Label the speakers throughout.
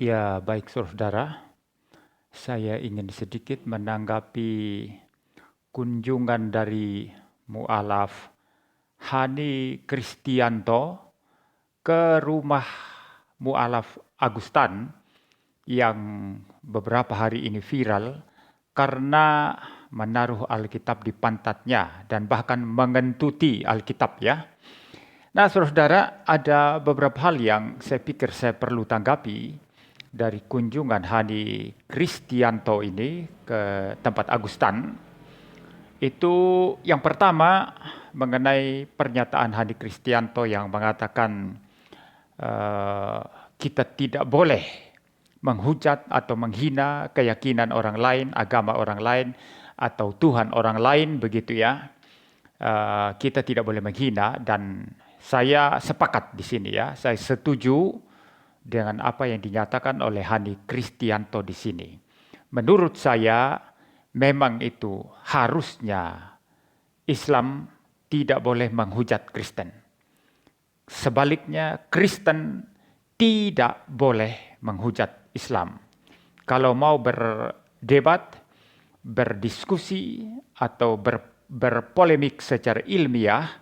Speaker 1: Ya, baik saudara, saya ingin sedikit menanggapi kunjungan dari mualaf Hani Kristianto ke rumah mualaf Agustan yang beberapa hari ini viral karena menaruh Alkitab di pantatnya dan bahkan mengentuti Alkitab ya. Nah, saudara, ada beberapa hal yang saya pikir saya perlu tanggapi dari kunjungan Hani Kristianto ini ke tempat Agustan. Itu yang pertama mengenai pernyataan Hani Kristianto yang mengatakan eh, kita tidak boleh menghujat atau menghina keyakinan orang lain, agama orang lain, atau Tuhan orang lain begitu ya. Kita tidak boleh menghina dan saya sepakat di sini ya. Saya setuju dengan apa yang dinyatakan oleh Hani Kristianto di sini. Menurut saya memang itu harusnya Islam tidak boleh menghujat Kristen. Sebaliknya Kristen tidak boleh menghujat Islam. Kalau mau berdebat, berdiskusi atau berpolemik secara ilmiah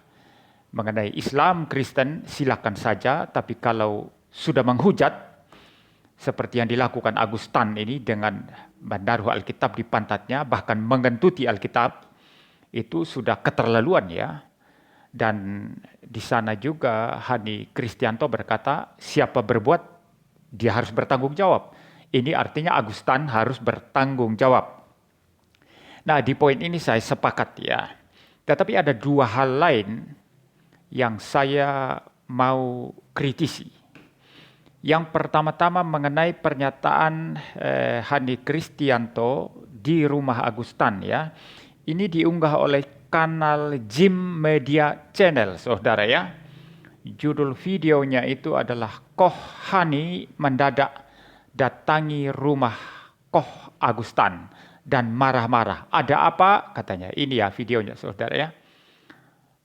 Speaker 1: mengenai Islam, Kristen, silakan saja. Tapi kalau sudah menghujat, seperti yang dilakukan Agustan ini dengan menaruh Alkitab di pantatnya, bahkan mengentuti Alkitab, itu sudah keterlaluan ya. Dan di sana juga Hani Kristianto berkata, siapa berbuat, dia harus bertanggung jawab. Ini artinya Agustan harus bertanggung jawab. Nah, di poin ini saya sepakat ya. Tetapi ada dua hal lain yang saya mau kritisi. Yang pertama-tama mengenai pernyataan Hani Kristianto di rumah Agustan ya. Ini diunggah oleh kanal Jim Media Channel, saudara ya. Judul videonya itu adalah Koh Hani mendadak datangi rumah Koh Agustan dan marah-marah. Ada apa? Katanya. Ini ya videonya, saudara ya.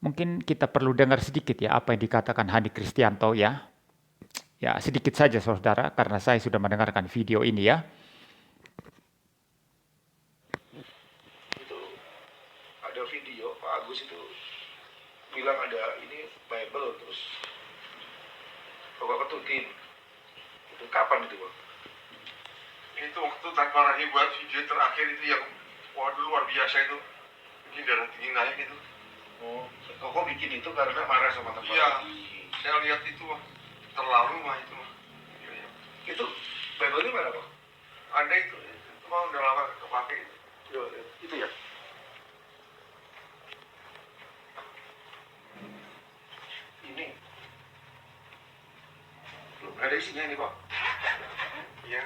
Speaker 1: Mungkin kita perlu dengar sedikit ya apa yang dikatakan Hani Kristianto ya. Ya, sedikit saja saudara, karena saya sudah mendengarkan video ini ya.
Speaker 2: Itu ada video Pak Agus itu bilang ada ini Bible terus Bapak ketutin. Itu kapan itu Pak?
Speaker 3: Itu waktu Takmarahi buat video terakhir itu yang waduh luar biasa itu, bikin darah tinggi naik itu.
Speaker 2: Oh, kok bikin itu karena marah sama teman?
Speaker 3: Iya, saya lihat itu terlalu mah itu mah. Iya.
Speaker 2: Itu Bible-nya mana Pak?
Speaker 3: Ada itu mah udah lama kepake itu.
Speaker 2: Itu ya? Ini belum ada isinya ini Pak.
Speaker 3: Iya,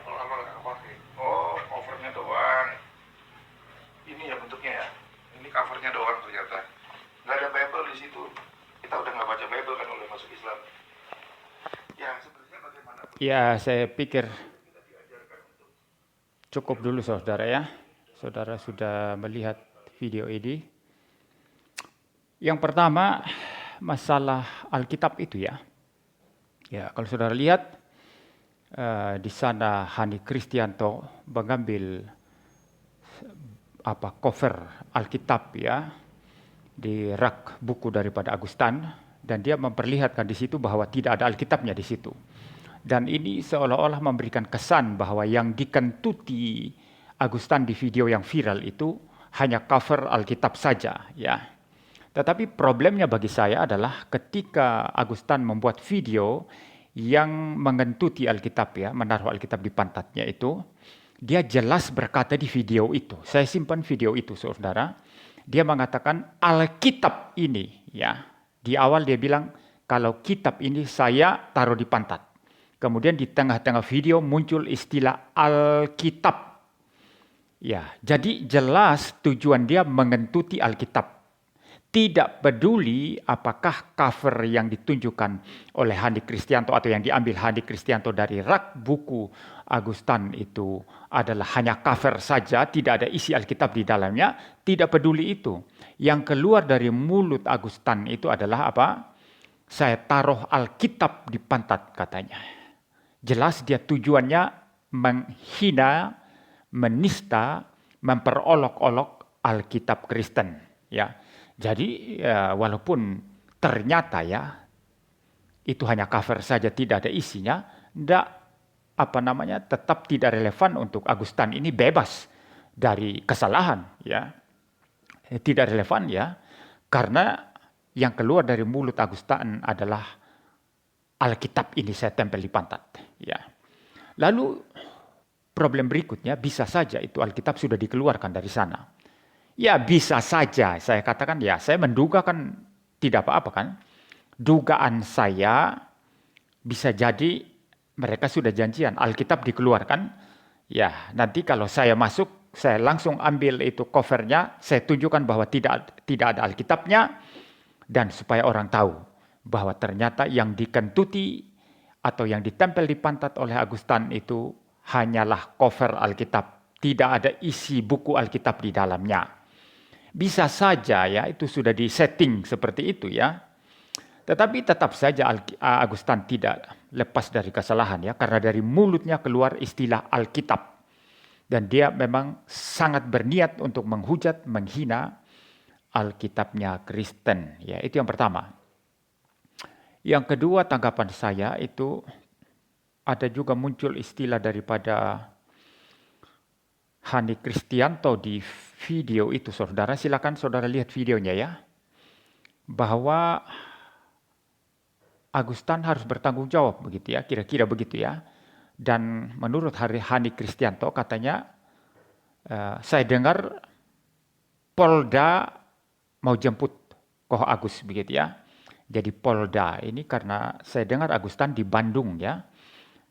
Speaker 3: kalau lama nggak kepake.
Speaker 2: Oh, covernya doang. Ini ya bentuknya ya. Ini covernya doang ternyata. Nggak ada Bible di situ. Kita udah nggak baca Bible kan oleh masuk Islam. Ya sebenarnya bagaimana?
Speaker 1: Ya, saya pikir cukup dulu saudara ya. Saudara sudah melihat video ini. Yang pertama, masalah Alkitab itu ya. Ya, kalau saudara lihat di sana Hani Kristianto mengambil cover Alkitab ya di rak buku daripada Agustan dan dia memperlihatkan di situ bahwa tidak ada Alkitabnya di situ. Dan ini seolah-olah memberikan kesan bahwa yang dikentuti Agustan di video yang viral itu hanya cover Alkitab saja ya. Tetapi problemnya bagi saya adalah ketika Agustan membuat video yang mengentuti Alkitab ya, menaruh Alkitab di pantatnya itu, dia jelas berkata di video itu. Saya simpan video itu, saudara. Dia mengatakan Alkitab ini ya. Di awal dia bilang kalau kitab ini saya taruh di pantat. Kemudian di tengah-tengah video muncul istilah Alkitab. Ya, jadi jelas tujuan dia mengentuti Alkitab. Tidak peduli apakah cover yang ditunjukkan oleh Hani Kristianto atau yang diambil Hani Kristianto dari rak buku Agustan itu adalah hanya cover saja, tidak ada isi Alkitab di dalamnya, tidak peduli itu. Yang keluar dari mulut Agustan itu adalah apa? Saya taruh Alkitab di pantat katanya. jelas dia tujuannya menghina, menista, memperolok-olok Alkitab Kristen. Ya, jadi walaupun ternyata ya itu hanya cover saja, tidak ada isinya, tetap tidak relevan untuk Augustan ini bebas dari kesalahan, ya. Tidak relevan ya, karena yang keluar dari mulut Augustan adalah Alkitab ini saya tempel di pantat, ya. Lalu problem berikutnya, bisa saja itu Alkitab sudah dikeluarkan dari sana. Ya bisa saja, saya katakan ya, saya menduga kan tidak apa-apa kan. Dugaan saya bisa jadi mereka sudah janjian Alkitab dikeluarkan. Ya nanti kalau saya masuk, saya langsung ambil itu covernya, saya tunjukkan bahwa tidak ada Alkitabnya, dan supaya orang tahu bahwa ternyata yang dikentuti atau yang ditempel di pantat oleh Augustan itu hanyalah cover Alkitab, tidak ada isi buku Alkitab di dalamnya. Bisa saja ya itu sudah disetting seperti itu ya. Tetapi tetap saja Augustan tidak lepas dari kesalahan ya, karena dari mulutnya keluar istilah Alkitab. Dan dia memang sangat berniat untuk menghujat, menghina Alkitabnya Kristen. Ya, itu yang pertama. Yang kedua tanggapan saya itu ada juga muncul istilah daripada Hani Kristianto di video itu, saudara. Silakan saudara lihat videonya ya. Bahwa Augustan harus bertanggung jawab begitu ya, kira-kira begitu ya. Dan menurut Hani Kristianto katanya, saya dengar Polda mau jemput Koh Agus begitu ya. Jadi Polda ini karena saya dengar Augustan di Bandung ya.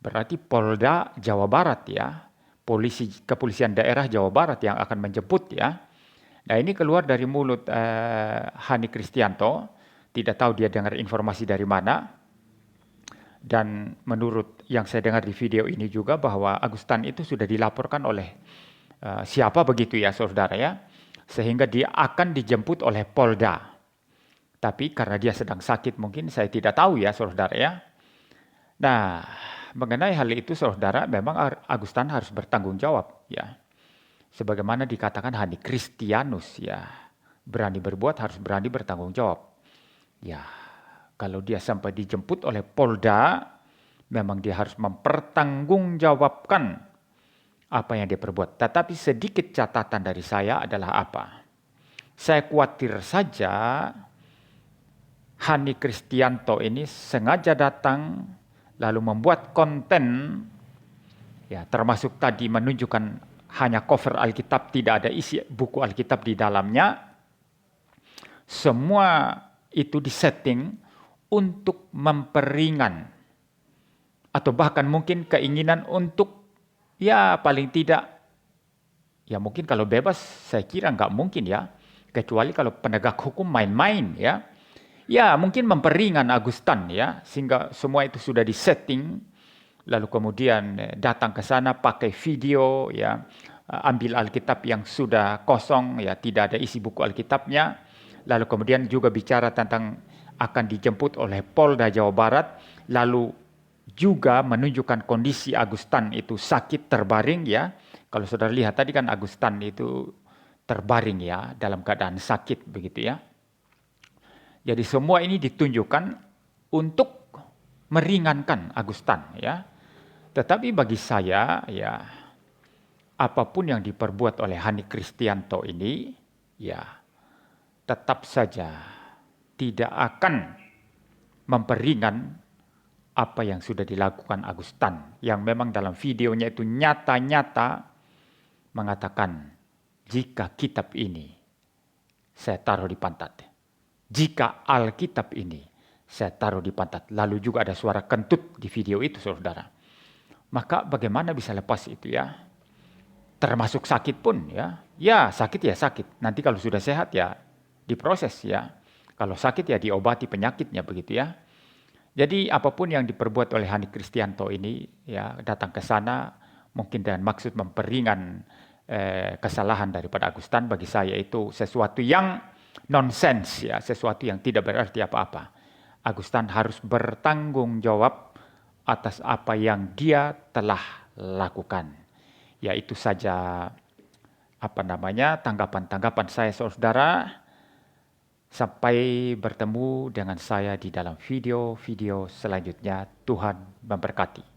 Speaker 1: Berarti Polda Jawa Barat ya. Kepolisian daerah Jawa Barat yang akan menjemput ya. Nah ini keluar dari mulut Hani Kristianto. Tidak tahu dia dengar informasi dari mana. Dan menurut yang saya dengar di video ini juga bahwa Augustan itu sudah dilaporkan oleh siapa begitu ya saudara ya. Sehingga dia akan dijemput oleh Polda. Tapi karena dia sedang sakit mungkin saya tidak tahu ya saudara ya. Nah mengenai hal itu saudara memang Augustan harus bertanggung jawab ya. Sebagaimana dikatakan Hani Kristianus ya. Berani berbuat harus berani bertanggung jawab. Ya. Kalau dia sampai dijemput oleh Polda, memang dia harus mempertanggungjawabkan apa yang dia perbuat. Tetapi sedikit catatan dari saya adalah apa? Saya khawatir saja Hani Kristianto ini sengaja datang lalu membuat konten, ya termasuk tadi menunjukkan hanya cover Alkitab, tidak ada isi buku Alkitab di dalamnya. Semua itu disetting untuk memperingan atau bahkan mungkin keinginan untuk ya paling tidak ya mungkin kalau bebas saya kira nggak mungkin ya, kecuali kalau penegak hukum main-main ya. Ya mungkin memperingan Augustan ya, sehingga semua itu sudah disetting, lalu kemudian datang ke sana pakai video ya, ambil Alkitab yang sudah kosong ya, tidak ada isi buku Alkitabnya, lalu kemudian juga bicara tentang akan dijemput oleh Polda Jawa Barat, lalu juga menunjukkan kondisi Augustan itu sakit terbaring ya. Kalau saudara lihat tadi kan Augustan itu terbaring ya, dalam keadaan sakit begitu ya. Jadi semua ini ditunjukkan untuk meringankan Augustan ya. Tetapi bagi saya ya, apapun yang diperbuat oleh Hani Kristianto ini ya tetap saja tidak akan memperingan apa yang sudah dilakukan Augustan, yang memang dalam videonya itu nyata-nyata mengatakan, jika kitab ini saya taruh di pantat, jika Alkitab ini saya taruh di pantat, lalu juga ada suara kentut di video itu saudara, maka bagaimana bisa lepas itu ya? Termasuk sakit pun ya, ya sakit ya sakit, nanti kalau sudah sehat ya diproses ya. Kalau sakit ya diobati penyakitnya begitu ya. Jadi apapun yang diperbuat oleh Hani Kristianto ini ya datang ke sana mungkin dengan maksud memperingan kesalahan daripada Augustan, bagi saya itu sesuatu yang nonsens ya, sesuatu yang tidak berarti apa-apa. Augustan harus bertanggung jawab atas apa yang dia telah lakukan. Ya, itu saja tanggapan-tanggapan saya, saudara. Sampai bertemu dengan saya di dalam video-video selanjutnya. Tuhan memberkati.